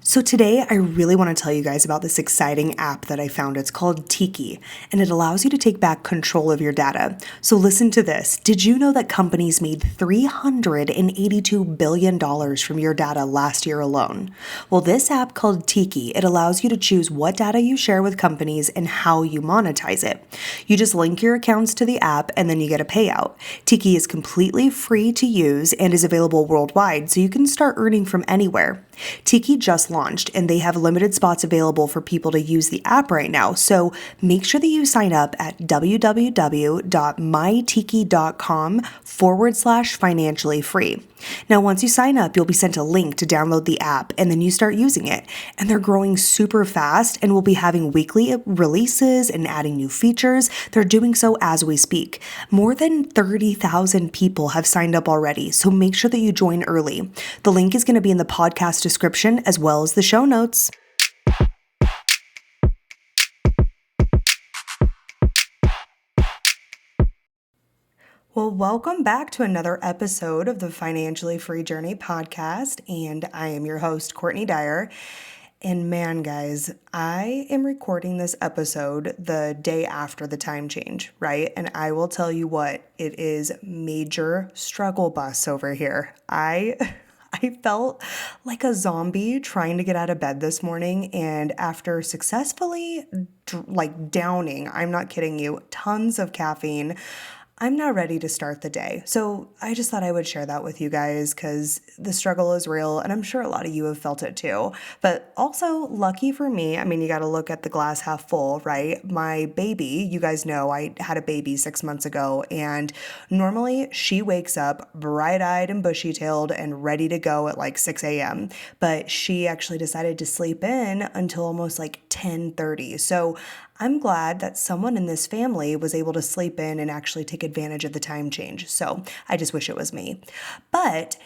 So today I really want to tell you guys about this exciting app that I found. It's called Tiki, and it allows you to take back control of your data. So listen to this. Did you know that companies made $382 billion from your data last year alone? Well, this app called Tiki, it allows you to choose what data you share with companies and how you monetize it. You just link your accounts to the app and then you get a payout. Tiki is completely free to use and is available worldwide, so you can start earning from anywhere. Tiki just launched and they have limited spots available for people to use the app right now. So make sure that you sign up at www.mytiki.com/financially free. Now, once you sign up, you'll be sent a link to download the app and then you start using it. And they're growing super fast and we'll be having weekly releases and adding new features. They're doing so as we speak. More than 30,000 people have signed up already, so make sure that you join early. The link is going to be in the podcast description as well as the show notes. Well, welcome back to another episode of the Financially Free Journey podcast, and I am your host, Courtney Dyer. And man, guys, I am recording this episode the day after the time change, right? And I will tell you what, it is major struggle bus over here. I felt like a zombie trying to get out of bed this morning, and after successfully downing, I'm not kidding you, tons of caffeine, I'm not ready to start the day. So I just thought I would share that with you guys because the struggle is real and I'm sure a lot of you have felt it too. But also, lucky for me, I mean, you got to look at the glass half full, right? My baby, you guys know I had a baby 6 months ago, and normally she wakes up bright-eyed and bushy-tailed and ready to go at like 6 a.m. But she actually decided to sleep in until almost like 10:30. So I'm glad that someone in this family was able to sleep in and actually take advantage of the time change. So I just wish it was me. But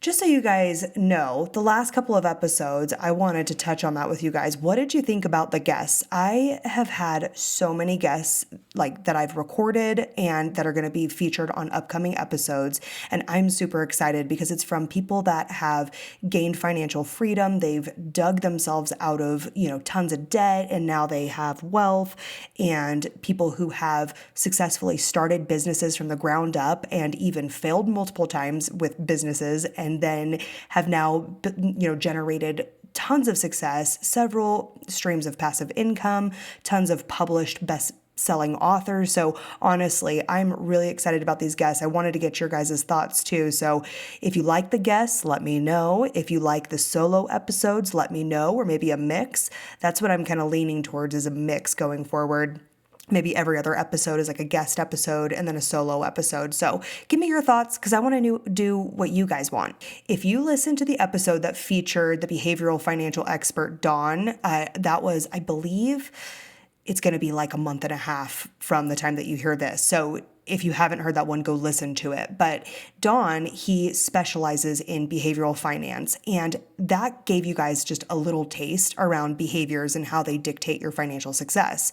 just so you guys know, the last couple of episodes, I wanted to touch on that with you guys. What did you think about the guests? I have had so many guests that I've recorded and that are going to be featured on upcoming episodes. And I'm super excited because it's from people that have gained financial freedom. They've dug themselves out of, tons of debt, and now they have wealth, and people who have successfully started businesses from the ground up and even failed multiple times with businesses, and then have now, generated tons of success, several streams of passive income, tons of published best-selling authors. So honestly, I'm really excited about these guests. I wanted to get your guys' thoughts too. So if you like the guests, let me know. If you like the solo episodes, let me know, or maybe a mix. That's what I'm kind of leaning towards, is a mix going forward. Maybe every other episode is like a guest episode and then a solo episode. So give me your thoughts because I want to do what you guys want. If you listen to the episode that featured the behavioral financial expert, Dawn, that was, I believe, it's going to be like a month and a half from the time that you hear this. So if you haven't heard that one, go listen to it. But Don, he specializes in behavioral finance, and that gave you guys just a little taste around behaviors and how they dictate your financial success.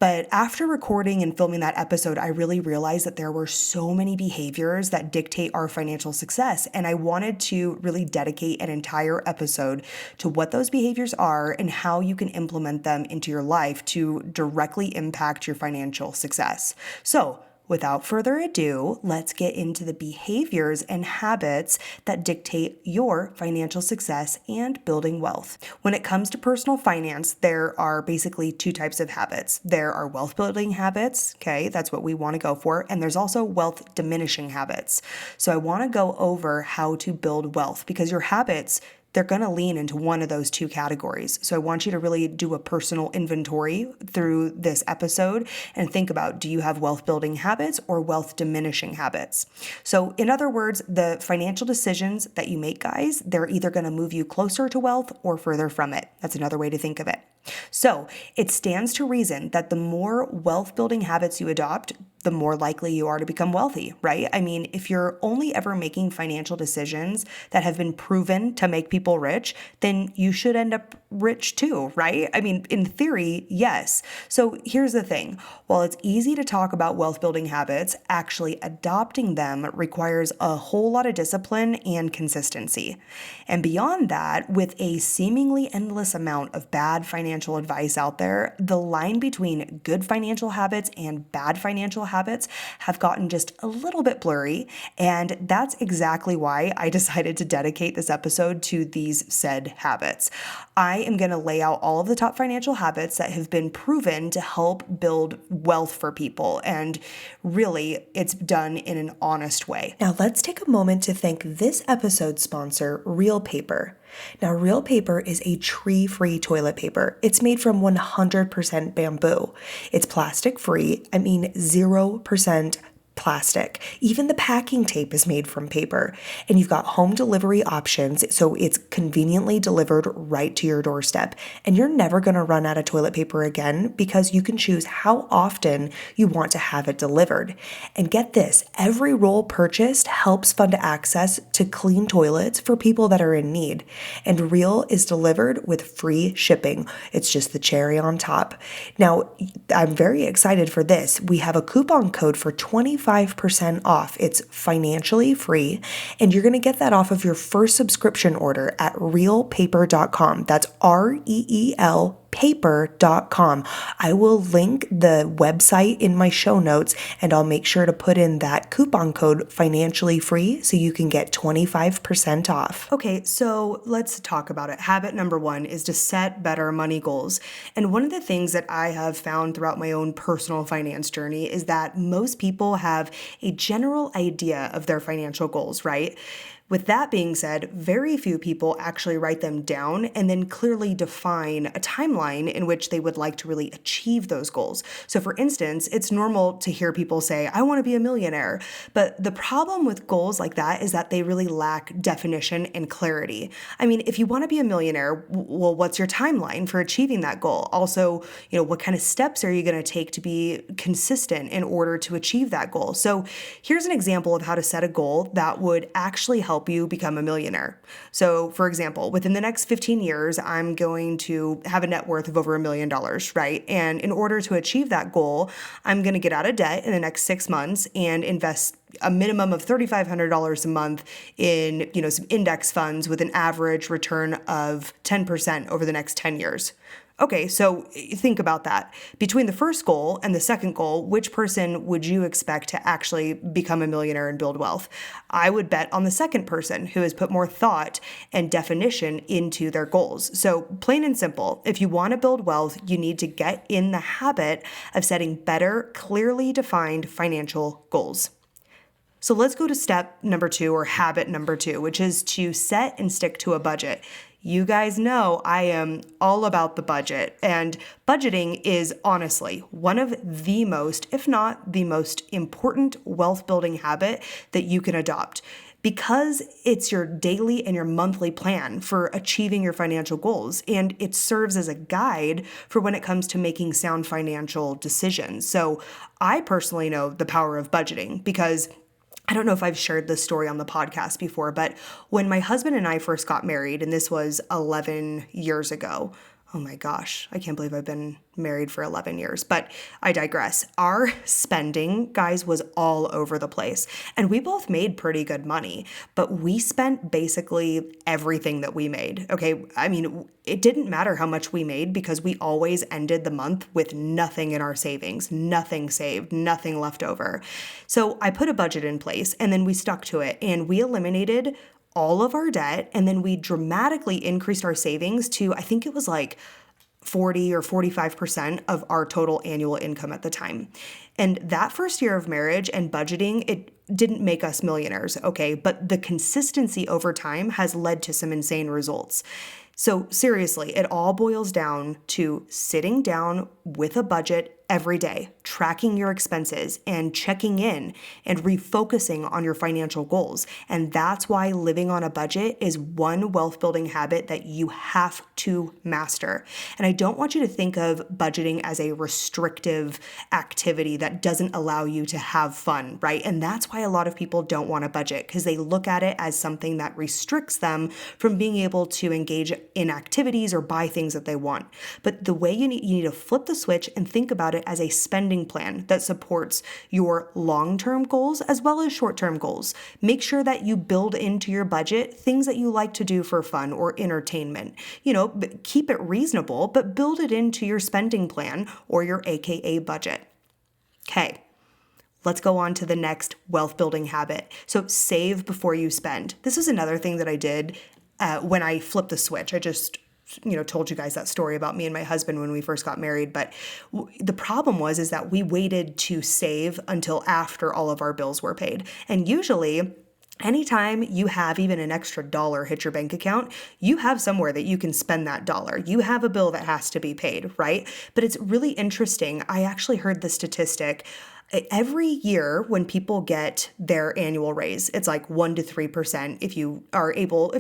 But after recording and filming that episode, I really realized that there were so many behaviors that dictate our financial success. And I wanted to really dedicate an entire episode to what those behaviors are and how you can implement them into your life to directly impact your financial success. So, without further ado, let's get into the behaviors and habits that dictate your financial success and building wealth. When it comes to personal finance, there are basically two types of habits. There are wealth building habits, okay, that's what we want to go for, and there's also wealth diminishing habits. So I want to go over how to build wealth because your habits, they're going to lean into one of those two categories. So I want you to really do a personal inventory through this episode and think about, do you have wealth building habits or wealth diminishing habits? So in other words, the financial decisions that you make, guys, they're either going to move you closer to wealth or further from it. That's another way to think of it. So it stands to reason that the more wealth building habits you adopt, the more likely you are to become wealthy, right? I mean, if you're only ever making financial decisions that have been proven to make people rich, then you should end up rich too, right? I mean, in theory, yes. So here's the thing. While it's easy to talk about wealth building habits, actually adopting them requires a whole lot of discipline and consistency. And beyond that, with a seemingly endless amount of bad financial advice out there, the line between good financial habits and bad financial habits have gotten just a little bit blurry. And that's exactly why I decided to dedicate this episode to these said habits. I am going to lay out all of the top financial habits that have been proven to help build wealth for people. And really, it's done in an honest way. Now, let's take a moment to thank this episode's sponsor, Real Paper. Now, Real Paper is a tree-free toilet paper. It's made from 100% bamboo. It's plastic-free, 0% plastic. Even the packing tape is made from paper. And you've got home delivery options, so it's conveniently delivered right to your doorstep. And you're never going to run out of toilet paper again because you can choose how often you want to have it delivered. And get this, every roll purchased helps fund access to clean toilets for people that are in need. And Real is delivered with free shipping. It's just the cherry on top. Now, I'm very excited for this. We have a coupon code for 25% off. It's financially free, and you're going to get that off of your first subscription order at realpaper.com. That's REEL paper.com. I will link the website in my show notes, and I'll make sure to put in that coupon code financially free so you can get 25% off. Okay, so let's talk about it. Habit number 1 is to set better money goals. And one of the things that I have found throughout my own personal finance journey is that most people have a general idea of their financial goals, right? With that being said, very few people actually write them down and then clearly define a timeline in which they would like to really achieve those goals. So for instance, it's normal to hear people say, I want to be a millionaire. But the problem with goals like that is that they really lack definition and clarity. I mean, if you want to be a millionaire, well, what's your timeline for achieving that goal? Also, what kind of steps are you going to take to be consistent in order to achieve that goal? So here's an example of how to set a goal that would actually help you become a millionaire. So for example, within the next 15 years, I'm going to have a net worth of over $1 million, right? And in order to achieve that goal, I'm going to get out of debt in the next 6 months and invest a minimum of $3,500 a month in, some index funds with an average return of 10% over the next 10 years. Okay, so think about that. Between the first goal and the second goal, which person would you expect to actually become a millionaire and build wealth? I would bet on the second person who has put more thought and definition into their goals. So plain and simple, if you want to build wealth, you need to get in the habit of setting better, clearly defined financial goals. So let's go to step number 2 or habit number 2, which is to set and stick to a budget. You guys know I am all about the budget, and budgeting is honestly one of the most, if not the most important wealth building habit that you can adopt, because it's your daily and your monthly plan for achieving your financial goals, and it serves as a guide for when it comes to making sound financial decisions. So I personally know the power of budgeting because I don't know if I've shared this story on the podcast before, but when my husband and I first got married, and this was 11 years ago, oh my gosh, I can't believe I've been married for 11 years, but I digress. Our spending, guys, was all over the place, and we both made pretty good money, but we spent basically everything that we made, okay? I mean, it didn't matter how much we made because we always ended the month with nothing in our savings, nothing saved, nothing left over. So I put a budget in place, and then we stuck to it, and we eliminated all of our debt, and then we dramatically increased our savings to, I think it was like 40 or 45% of our total annual income at the time. And that first year of marriage and budgeting, it didn't make us millionaires, okay? But the consistency over time has led to some insane results. So seriously, it all boils down to sitting down with a budget every day, tracking your expenses and checking in and refocusing on your financial goals. And that's why living on a budget is one wealth building habit that you have to master. And I don't want you to think of budgeting as a restrictive activity that doesn't allow you to have fun, right? And that's why a lot of people don't want to budget, because they look at it as something that restricts them from being able to engage in activities or buy things that they want. But the way you need to flip the switch and think about it as a spending plan that supports your long-term goals as well as short-term goals. Make sure that you build into your budget things that you like to do for fun or entertainment. Keep it reasonable, but build it into your spending plan or your AKA budget. Okay. Let's go on to the next wealth building habit. So save before you spend. This is another thing that I did when I flipped the switch. I just told you guys that story about me and my husband when we first got married. But the problem is that we waited to save until after all of our bills were paid. And usually, anytime you have even an extra dollar hit your bank account, you have somewhere that you can spend that dollar. You have a bill that has to be paid, right? But it's really interesting. I actually heard the statistic. Every year when people get their annual raise, it's like 1% to 3% if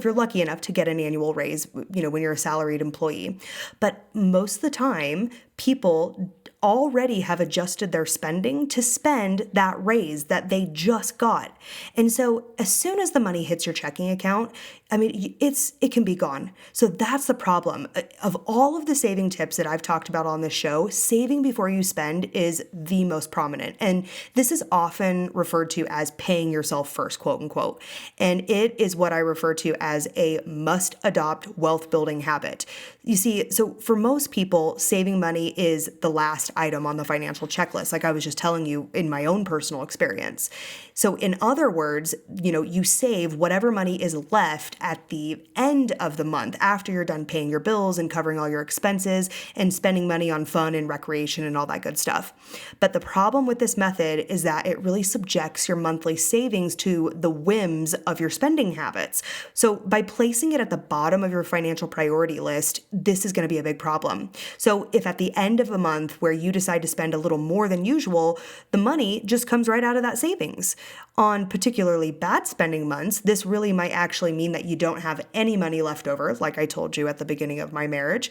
you're lucky enough to get an annual raise, when you're a salaried employee. But most of the time, people already have adjusted their spending to spend that raise that they just got. And so as soon as the money hits your checking account, it can be gone. So that's the problem. Of all of the saving tips that I've talked about on this show, saving before you spend is the most prominent. And this is often referred to as paying yourself first, quote unquote. And it is what I refer to as a must adopt wealth building habit. You see, so for most people, saving money is the last item on the financial checklist, like I was just telling you in my own personal experience. So in other words, you save whatever money is left at the end of the month after you're done paying your bills and covering all your expenses and spending money on fun and recreation and all that good stuff. But the problem with this method is that it really subjects your monthly savings to the whims of your spending habits. So by placing it at the bottom of your financial priority list, this is going to be a big problem. So if at the end of a month where you decide to spend a little more than usual, the money just comes right out of that savings. On particularly bad spending months, this really might actually mean that you don't have any money left over, like I told you at the beginning of my marriage,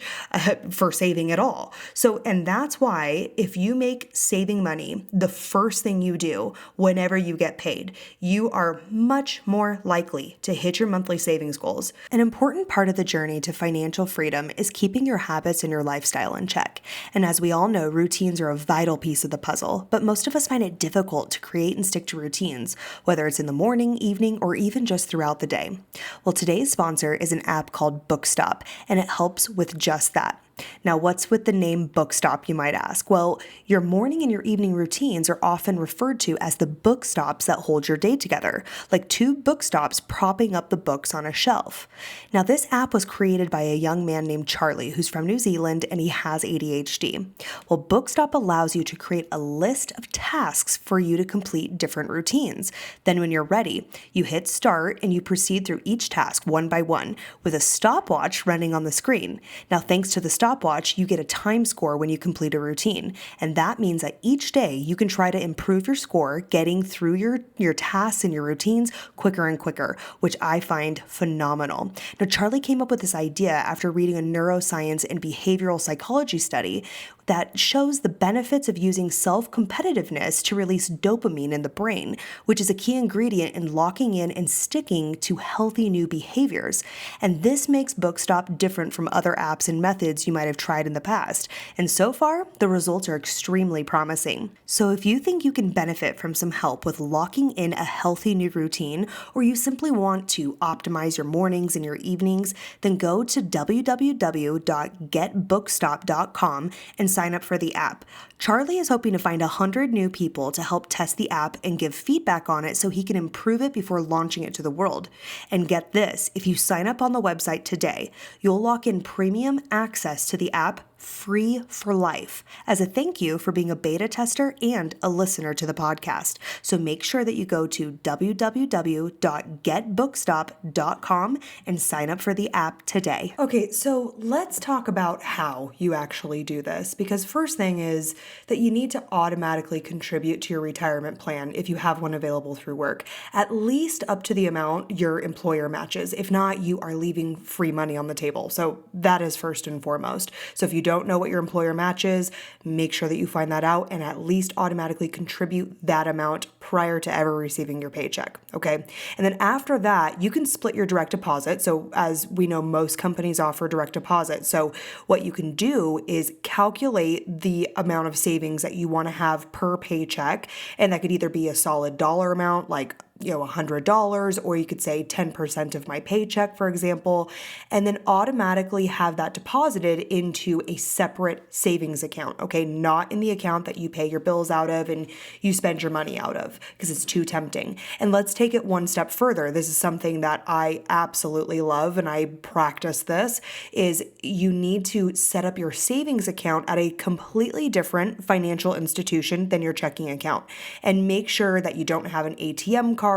for saving at all. So, and that's why if you make saving money the first thing you do whenever you get paid, you are much more likely to hit your monthly savings goals. An important part of the journey to financial freedom is keeping your habits and your lifestyle in check. And as we all know, routines are a vital piece of the puzzle, but most of us find it difficult to create and stick to routines, whether it's in the morning, evening, or even just throughout the day. Well, today's sponsor is an app called Bookstop, and it helps with just that. Now, what's with the name Bookstop, you might ask? Well, your morning and your evening routines are often referred to as the book stops that hold your day together, like two book stops propping up the books on a shelf. Now, this app was created by a young man named Charlie, who's from New Zealand, and he has ADHD. Well, Bookstop allows you to create a list of tasks for you to complete different routines. Then when you're ready, you hit start and you proceed through each task one by one with a stopwatch running on the screen. Now, thanks to the stopwatch, you get a time score when you complete a routine. And that means that each day you can try to improve your score, getting through your tasks and your routines quicker and quicker, which I find phenomenal. Now, Charlie came up with this idea after reading a neuroscience and behavioral psychology study that shows the benefits of using self-competitiveness to release dopamine in the brain, which is a key ingredient in locking in and sticking to healthy new behaviors. And this makes Bookstop different from other apps and methods you might have tried in the past. And so far, the results are extremely promising. So if you think you can benefit from some help with locking in a healthy new routine, or you simply want to optimize your mornings and your evenings, then go to www.getbookstop.com and sign up for the app. Charlie is hoping to find 100 new people to help test the app and give feedback on it so he can improve it before launching it to the world. And get this, if you sign up on the website today, you'll lock in premium access to the app free for life as a thank you for being a beta tester and a listener to the podcast. So make sure that you go to www.getbookstop.com and sign up for the app today. Okay, so let's talk about how you actually do this, because first thing is that you need to automatically contribute to your retirement plan if you have one available through work, at least up to the amount your employer matches. If not, you are leaving free money on the table. So that is first and foremost. So if you don't know what your employer matches, make sure that you find that out and at least automatically contribute that amount prior to ever receiving your paycheck, okay? And then after that, you can split your direct deposit. So as we know, most companies offer direct deposit. So what you can do is calculate the amount of savings that you want to have per paycheck, and that could either be a solid dollar amount, like $100, or you could say 10% of my paycheck, for example, and then automatically have that deposited into a separate savings account, okay? Not in the account that you pay your bills out of and you spend your money out of, because it's too tempting. And let's take it one step further. This is something that I absolutely love, and I practice this, is you need to set up your savings account at a completely different financial institution than your checking account, and make sure that you don't have an ATM card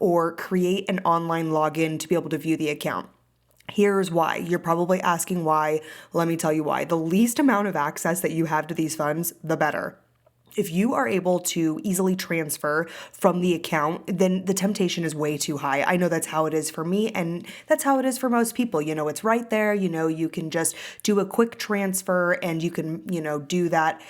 or create an online login to be able to view the account. Here's why. You're probably asking why. Let me tell you why. The least amount of access that you have to these funds, the better. If you are able to easily transfer from the account, then the temptation is way too high. I know that's how it is for me, and that's how it is for most people. It's right there. You can just do a quick transfer and you can, do that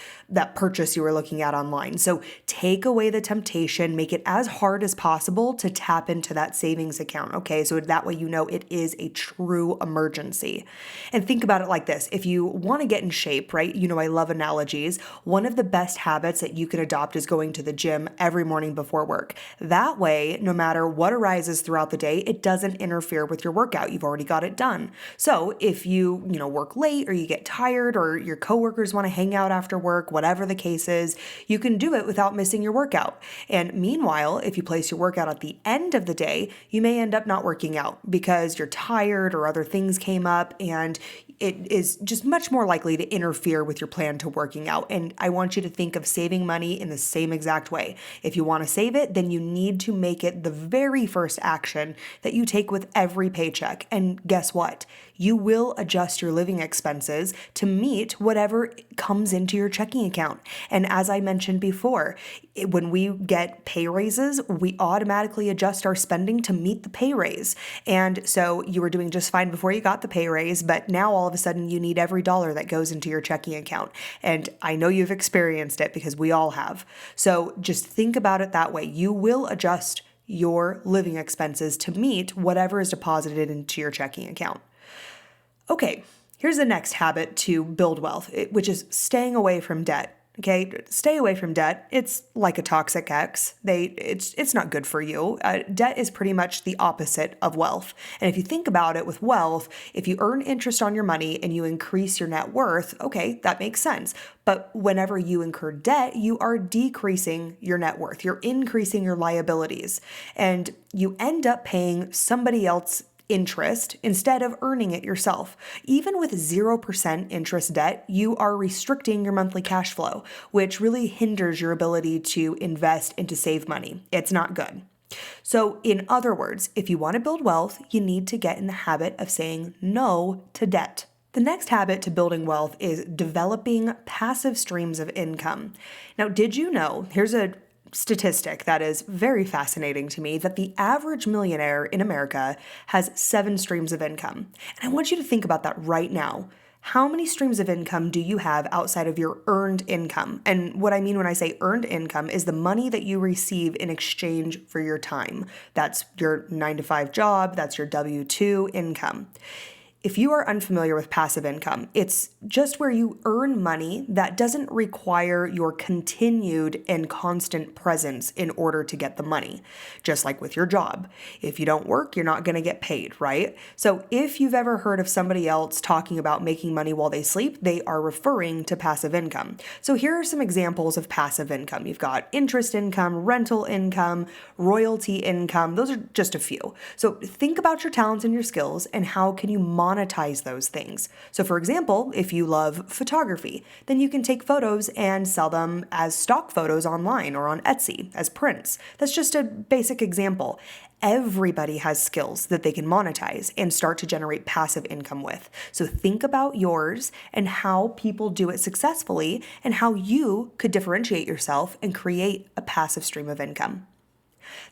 purchase you were looking at online. So take away the temptation, make it as hard as possible to tap into that savings account, okay? So that way it is a true emergency. And think about it like this. If you want to get in shape, right? I love analogies. One of the best habits that you can adopt is going to the gym every morning before work. That way, no matter what arises throughout the day, it doesn't interfere with your workout. You've already got it done. So if you work late, or you get tired, or your coworkers want to hang out after work, whatever the case is, you can do it without missing your workout. And meanwhile, if you place your workout at the end of the day, you may end up not working out because you're tired or other things came up, and it is just much more likely to interfere with your plan to working out. And I want you to think of saving money in the same exact way. If you want to save it, then you need to make it the very first action that you take with every paycheck. And guess what? You will adjust your living expenses to meet whatever comes into your checking account. And as I mentioned before, when we get pay raises, we automatically adjust our spending to meet the pay raise. And so you were doing just fine before you got the pay raise, but now all of a sudden you need every dollar that goes into your checking account. And I know you've experienced it because we all have. So just think about it that way. You will adjust your living expenses to meet whatever is deposited into your checking account. Okay, here's the next habit to build wealth, which is staying away from debt. Okay, stay away from debt. It's like a toxic ex. It's not good for you. Debt is pretty much the opposite of wealth. And if you think about it, with wealth, if you earn interest on your money and you increase your net worth, okay, that makes sense. But whenever you incur debt, you are decreasing your net worth. You're increasing your liabilities, and you end up paying somebody else interest instead of earning it yourself. Even with 0% interest debt, you are restricting your monthly cash flow, which really hinders your ability to invest and to save money. It's not good. So in other words, if you want to build wealth, you need to get in the habit of saying no to debt. The next habit to building wealth is developing passive streams of income. Now, did you know, here's a statistic that is very fascinating to me, that the average millionaire in America has 7 streams of income. And I want you to think about that right now. How many streams of income do you have outside of your earned income? And what I mean when I say earned income is the money that you receive in exchange for your time. That's your 9-to-5 job, that's your W-2 income. If you are unfamiliar with passive income, it's just where you earn money that doesn't require your continued and constant presence in order to get the money, just like with your job. If you don't work, you're not going to get paid, right? So if you've ever heard of somebody else talking about making money while they sleep, they are referring to passive income. So here are some examples of passive income. You've got interest income, rental income, royalty income. Those are just a few. So think about your talents and your skills and how can you monetize monetize those things. So for example, if you love photography, then you can take photos and sell them as stock photos online or on Etsy as prints. That's just a basic example. Everybody has skills that they can monetize and start to generate passive income with. So think about yours and how people do it successfully and how you could differentiate yourself and create a passive stream of income.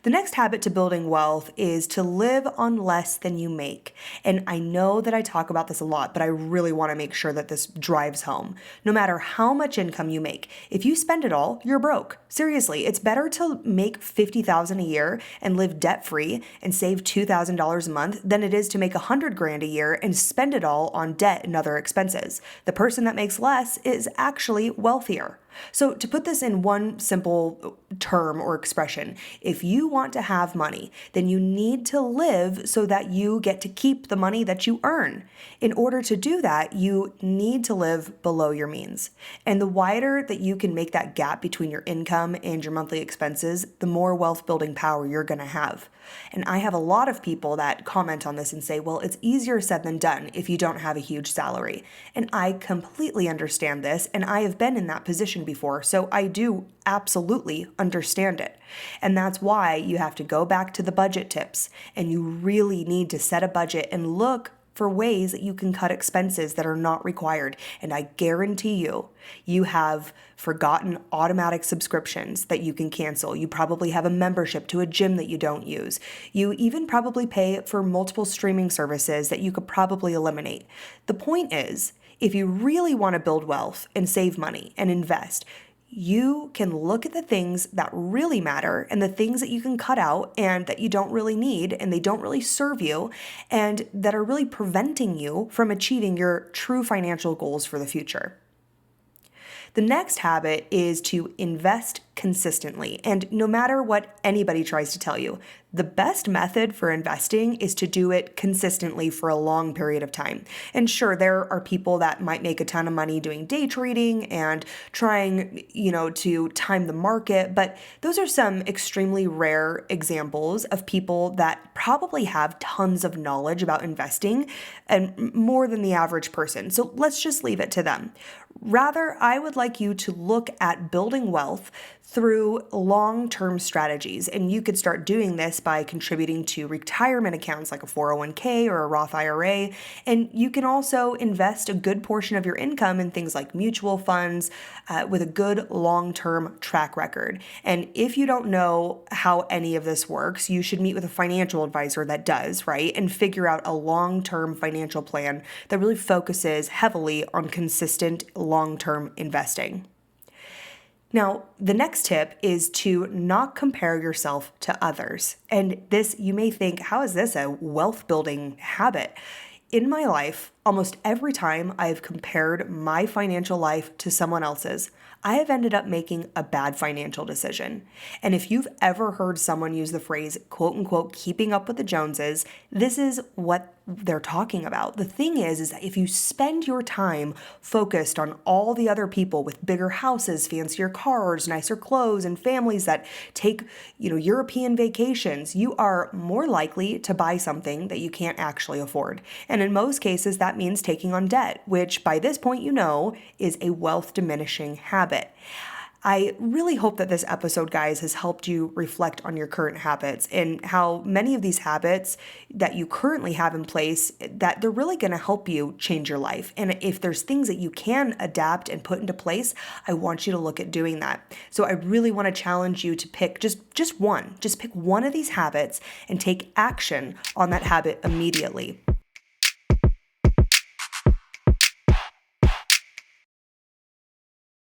The next habit to building wealth is to live on less than you make. And I know that I talk about this a lot, but I really want to make sure that this drives home. No matter how much income you make, if you spend it all, you're broke. Seriously, it's better to make $50,000 a year and live debt-free and save $2,000 a month than it is to make $100,000 a year and spend it all on debt and other expenses. The person that makes less is actually wealthier. So to put this in one simple term or expression, if you want to have money, then you need to live so that you get to keep the money that you earn. In order to do that, you need to live below your means. And the wider that you can make that gap between your income and your monthly expenses, the more wealth building power you're going to have. And I have a lot of people that comment on this and say, well, it's easier said than done if you don't have a huge salary. And I completely understand this, and I have been in that position before, so I do absolutely understand it. And that's why you have to go back to the budget tips, and you really need to set a budget and look for ways that you can cut expenses that are not required. And I guarantee you have forgotten automatic subscriptions that you can cancel. You probably have a membership to a gym that you don't use. You even probably pay for multiple streaming services that you could probably eliminate. The point is, if you really want to build wealth and save money and invest, you can look at the things that really matter and the things that you can cut out and that you don't really need and they don't really serve you and that are really preventing you from achieving your true financial goals for the future. The next habit is to invest consistently. And no matter what anybody tries to tell you, the best method for investing is to do it consistently for a long period of time. And sure, there are people that might make a ton of money doing day trading and trying, to time the market, but those are some extremely rare examples of people that probably have tons of knowledge about investing and more than the average person. So let's just leave it to them. Rather, I would like you to look at building wealth through long-term strategies. And you could start doing this by contributing to retirement accounts like a 401k or a Roth IRA. And you can also invest a good portion of your income in things like mutual funds with a good long-term track record. And if you don't know how any of this works, you should meet with a financial advisor that does, right? And figure out a long-term financial plan that really focuses heavily on consistent long-term investing. Now, the next tip is to not compare yourself to others. And this, you may think, how is this a wealth building habit? In my life, almost every time I've compared my financial life to someone else's, I have ended up making a bad financial decision. And if you've ever heard someone use the phrase, quote unquote, keeping up with the Joneses, this is what they're talking about. The thing is that if you spend your time focused on all the other people with bigger houses, fancier cars, nicer clothes, and families that take, European vacations, you are more likely to buy something that you can't actually afford. And in most cases, that means taking on debt, which by this point, is a wealth diminishing habit. I really hope that this episode, guys, has helped you reflect on your current habits and how many of these habits that you currently have in place, that they're really going to help you change your life. And if there's things that you can adapt and put into place, I want you to look at doing that. So I really want to challenge you to pick just pick one of these habits and take action on that habit immediately.